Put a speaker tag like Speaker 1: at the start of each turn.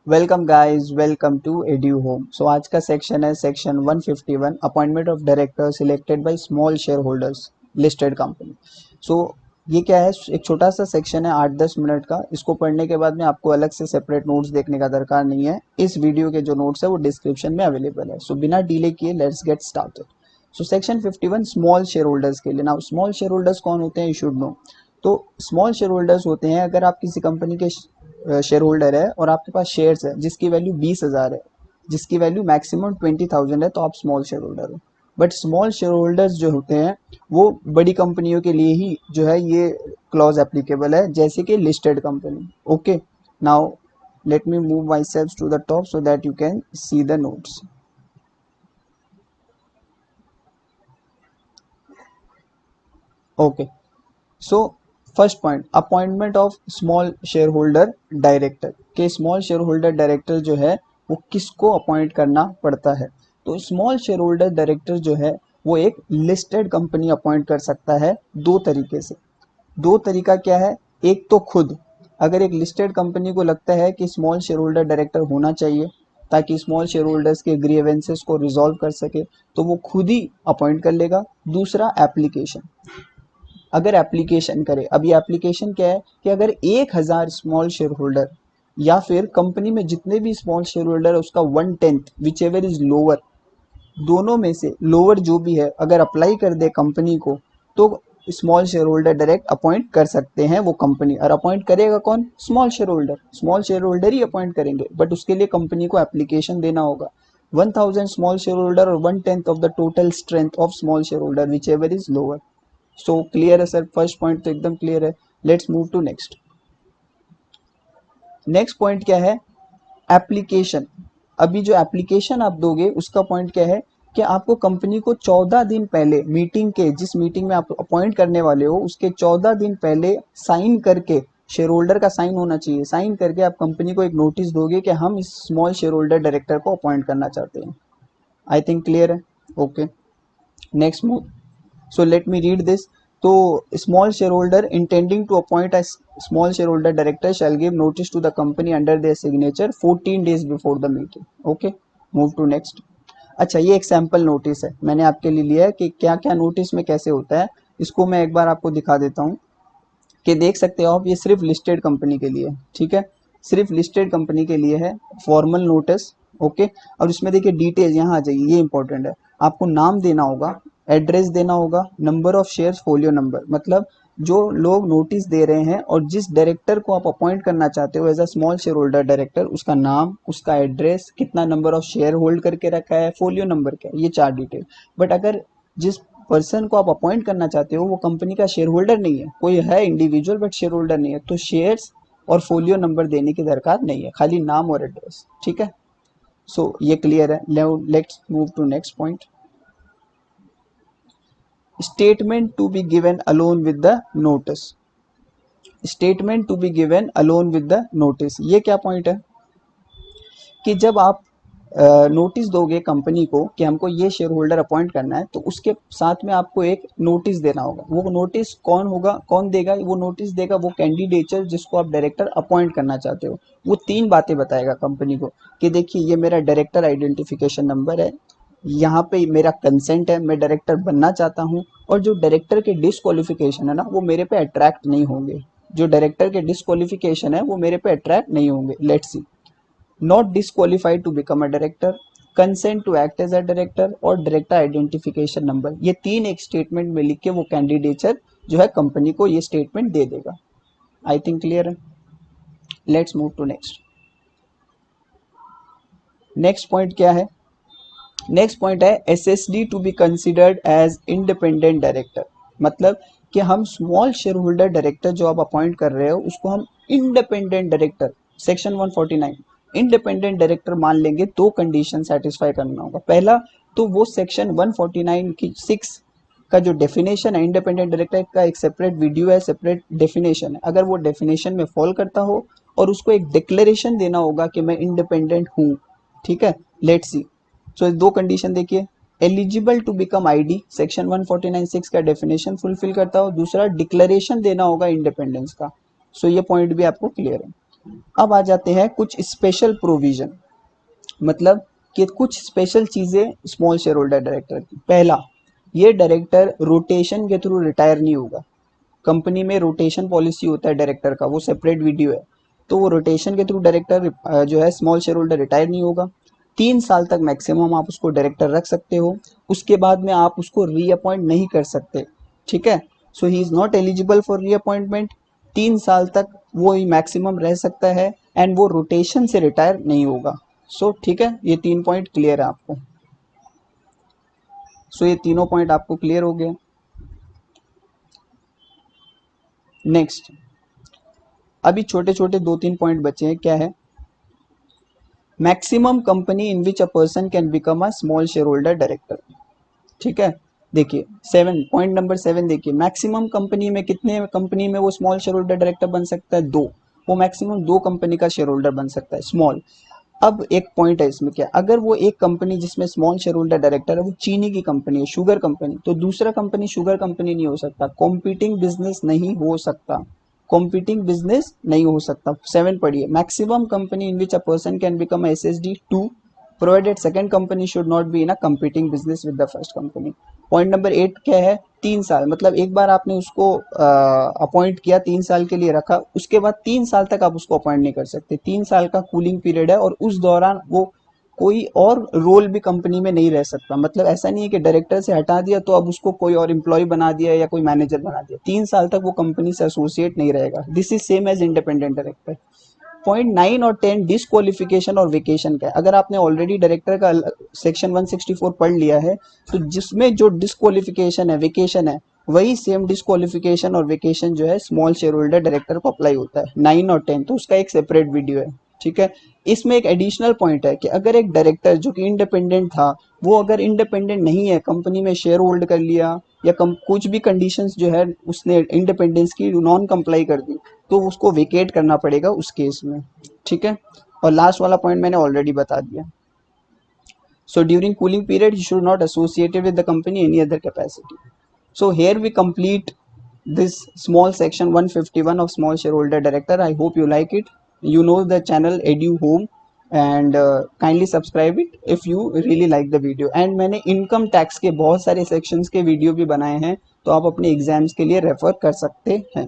Speaker 1: Welcome guys, welcome to edu home. So आज का section है section 151, appointment of director selected by small share holders listed company. So ये क्या है, एक छोटा सा सेक्शन है 8-10 मिनट का। इसको पढ़ने के बाद में आपको अलग से सेपरेट नोट्स देखने का दरकार नहीं है। इस वीडियो के जो नोट्स है वो डिस्क्रिप्शन में अवेलेबल है। सो बिना डिले किए let's get started. So section 51 small share holders के लिए। नाउ स्मॉल शेयर होल्डर्स कौन होते हैं, यू शुड नो। तो स्मॉल शेयर होल्डर्स होते हैं, अगर आप किसी कंपनी के शेयर होल्डर है और आपके पास शेयर्स है जिसकी वैल्यू 20,000 है, जिसकी वैल्यू मैक्सिमम 20,000 है, तो आप स्मॉल शेयर होल्डर हो। बट स्मॉल शेयर होल्डर्स जो होते हैं वो बड़ी कंपनियों के लिए ही जो है ये क्लॉज एप्लीकेबल है, जैसे कि listed company. Okay, now let me move myself to the top so that you can see the notes. Okay, so first point, appointment of small share holder director. के small share holder director जो है वो किसको appoint करना पड़ता है। तो small share holder director जो है वो एक लिस्टेड कंपनी अपॉइंट कर सकता है दो तरीके से। दो तरीका क्या है, एक तो खुद, अगर एक लिस्टेड कंपनी को लगता है कि स्मॉल शेयर होल्डर डायरेक्टर होना चाहिए ताकि स्मॉल शेयर होल्डर्स के ग्रीवेंसेस को रिजॉल्व कर सके, तो वो खुद ही अपॉइंट कर लेगा। दूसरा एप्लीकेशन, अगर एप्लीकेशन करे। अब ये एप्लीकेशन क्या है कि अगर 1,000 स्मॉल शेयर होल्डर या फिर कंपनी में जितने भी स्मॉल शेयर होल्डर है उसका 1/10 विच एवर इज लोअर, दोनों में से लोअर जो भी है अगर अप्लाई कर दे कंपनी को, तो small share holder direct appoint कर सकते हैं वो कंपनी। और अपॉइंट करेगा कौन, small share holder. Small share holder ही अपॉइंट करेंगे, बट उसके लिए कंपनी को एप्लीकेशन देना होगा। 1,000 स्मॉल शेयर होल्डर और 1/10 of the total strength of small share holder whichever is lower. So clear है सर, फर्स्ट पॉइंट तो एकदम क्लियर है। Let's move to next. Next point क्या है, एप्लीकेशन। अभी जो एप्लीकेशन आप दोगे उसका पॉइंट क्या है कि आपको कंपनी को 14 दिन पहले मीटिंग के, जिस मीटिंग में आप अपॉइंट करने वाले हो उसके 14 दिन पहले साइन करके, शेयर होल्डर का साइन होना चाहिए, साइन करके आप कंपनी को एक नोटिस दोगे कि हम इस स्मॉल शेयर होल्डर डायरेक्टर को अपॉइंट करना चाहते हैं। आई थिंक क्लियर है। Okay, next move. So let me read this. So small shareholder intending to appoint a small shareholder director shall give notice to the company under their signature 14 days before the meeting. Okay, move to next. अच्छा, ये एक sample notice है, मैंने आपके लिए लिया है कि क्या क्या नोटिस में कैसे होता है। इसको मैं एक बार आपको दिखा देता हूँ कि देख सकते हो आप, ये सिर्फ लिस्टेड कंपनी के लिए, ठीक है, सिर्फ लिस्टेड कंपनी के लिए है फॉर्मल नोटिस। ओके, और इसमें देखिए डिटेल यहाँ आ जाएगी, ये इंपॉर्टेंट है। आपको नाम देना होगा, एड्रेस देना होगा, number of shares, folio number, मतलब जो लोग नोटिस दे रहे हैं और जिस डायरेक्टर को आप अपॉइंट करना चाहते हो as a small share holder director, उसका नाम, उसका एड्रेस, कितना नंबर ऑफ शेयर होल्ड करके रखा है, फोलियो नंबर क्या है, ये 4 डिटेल। बट अगर जिस पर्सन को आप अपॉइंट करना चाहते हो वो कंपनी का शेयर होल्डर नहीं है, कोई है इंडिविजुअल बट शेयर होल्डर नहीं है, तो शेयर्स और फोलियो नंबर देने की दरकार नहीं है, खाली नाम और एड्रेस। ठीक है, सो ये क्लियर है। Let's move to next point. Statement to be given alone with the notice. Statement to be given alone with the notice, ये क्या पॉइंट है कि जब आप नोटिस दोगे कंपनी को कि हमको ये शेयर होल्डर अपॉइंट करना है, तो उसके साथ में आपको एक नोटिस देना होगा। वो नोटिस कौन होगा, कौन देगा, वो नोटिस देगा वो कैंडिडेचर जिसको आप डायरेक्टर अपॉइंट करना चाहते हो। वो 3 बातें बताएगा कंपनी को कि देखिए ये मेरा डायरेक्टर आइडेंटिफिकेशन नंबर है, यहाँ पे मेरा कंसेंट है, मैं डायरेक्टर बनना चाहता हूँ, और जो डायरेक्टर के डिसक्वालिफिकेशन है ना वो मेरे पे अट्रैक्ट नहीं होंगे। जो डायरेक्टर के डिसक्वालिफिकेशन है वो मेरे पे अट्रैक्ट नहीं होंगे। Let's see, not disqualified to become a director, consent to act as a director और डायरेक्टर आइडेंटिफिकेशन नंबर, ये 3 एक स्टेटमेंट में लिख के वो कैंडिडेचर जो है कंपनी को ये स्टेटमेंट दे देगा। आई थिंक क्लियर है। Let's move to next. Next point क्या है, नेक्स्ट पॉइंट है SSD to be considered as independent director. मतलब कि हम स्मॉल शेयर होल्डर डायरेक्टर जो आप अपॉइंट कर रहे हो उसको हम independent director, section 149 independent director मान लेंगे। 2 कंडीशन सेटिस्फाई करना होगा। पहला तो वो सेक्शन 149 की 6 का जो डेफिनेशन है इंडिपेंडेंट डायरेक्टर का, एक सेपरेट वीडियो है, सेपरेट डेफिनेशन है, अगर वो डेफिनेशन में फॉल करता हो और उसको एक डिक्लेरेशन देना होगा कि मैं इंडिपेंडेंट हूँ। ठीक है, लेट्स सी। सो 2 कंडीशन देखिए, eligible to become ID, section 149(6) का डेफिनेशन फुलफिल करता हो। दूसरा, डिक्लेरेशन देना होगा इंडिपेंडेंस का। सो ये पॉइंट भी आपको क्लियर है। अब आ जाते हैं कुछ स्पेशल प्रोविजन, मतलब कि कुछ स्पेशल चीजें स्मॉल शेयर होल्डर डायरेक्टर की। पहला, ये डायरेक्टर रोटेशन के थ्रू रिटायर नहीं होगा। कंपनी में रोटेशन पॉलिसी होता है डायरेक्टर का, वो सेपरेट वीडियो है। तो वो रोटेशन के थ्रू डायरेक्टर जो है स्मॉल शेयर होल्डर रिटायर नहीं होगा। 3 साल तक मैक्सिमम आप उसको डायरेक्टर रख सकते हो, उसके बाद में आप उसको रीअपॉइंट नहीं कर सकते। ठीक है, so he is not eligible for reappointment. 3 साल तक वो ही मैक्सिमम रह सकता है एंड वो रोटेशन से रिटायर नहीं होगा। सो ठीक है, ये 3 पॉइंट क्लियर है आपको। सो ये तीनों पॉइंट आपको क्लियर हो गए। नेक्स्ट, अभी छोटे छोटे 2-3 पॉइंट बचे हैं। क्या है? Maximum company in which a person can become a small share holder director. ठीक है, देखिए 7, पॉइंट नंबर 7 देखिए, मैक्सिमम कंपनी में कितने कंपनी में वो स्मॉल शेयर होल्डर डायरेक्टर बन सकता है? 2। वो मैक्सिमम 2 कंपनी का शेयर होल्डर बन सकता है स्मॉल। अब एक पॉइंट है इसमें, क्या अगर वो एक कंपनी जिसमें स्मॉल शेयर होल्डर डायरेक्टर है वो चीनी की कंपनी है, शुगर कंपनी, तो दूसरा कंपनी शुगर कंपनी नहीं हो सकता, कॉम्पिटिंग बिजनेस नहीं हो सकता, कॉम्पिटिंग बिजनेस नहीं हो सकता। 7 पढ़िए, maximum company in which a person can become S S D 2, provided second company should not be in a competing business with the first company. Point number 8 क्या है? 3 साल, मतलब एक बार आपने उसको अपॉइंट किया, 3 साल के लिए रखा, उसके बाद 3 साल तक आप उसको अपॉइंट नहीं कर सकते। 3 साल का कूलिंग पीरियड है और उस दौरान वो कोई और रोल भी कंपनी में नहीं रह सकता। मतलब ऐसा नहीं है कि डायरेक्टर से हटा दिया तो अब उसको कोई और एम्प्लॉय बना दिया या कोई मैनेजर बना दिया, 3 साल तक वो कंपनी से एसोसिएट नहीं रहेगा। This is same as independent director. Point 9 और 10 डिस्क्वालिफिकेशन और वेकेशन का है। अगर आपने ऑलरेडी डायरेक्टर का सेक्शन 164 पढ़ लिया है तो जिसमें जो डिस्क्वालिफिकेशन है, वेकेशन है, वही सेम डिस्क्वालिफिकेशन और वेकेशन जो है स्मॉल शेयर होल्डर डायरेक्टर को अप्लाई होता है। 9 और 10 तो उसका एक सेपरेट वीडियो है। ठीक है, इसमें एक एडिशनल पॉइंट है कि अगर एक डायरेक्टर जो कि इंडिपेंडेंट था, वो अगर इंडिपेंडेंट नहीं है, कंपनी में शेयर होल्ड कर लिया या कुछ भी कंडीशंस जो है उसने इंडिपेंडेंस की नॉन कंप्लाई कर दी, तो उसको वेकेट करना पड़ेगा उस केस में। ठीक है, और लास्ट वाला पॉइंट मैंने ऑलरेडी बता दिया। So during cooling period you should not associated with the company any other capacity. So here we complete this small section 151 of small shareholder director. I hope you like it. You know the channel Edu Home and kindly subscribe it if you really like the video. And मैंने income tax के बहुत सारे sections के video भी बनाए हैं, तो आप अपने एग्जाम्स के लिए रेफर कर सकते हैं।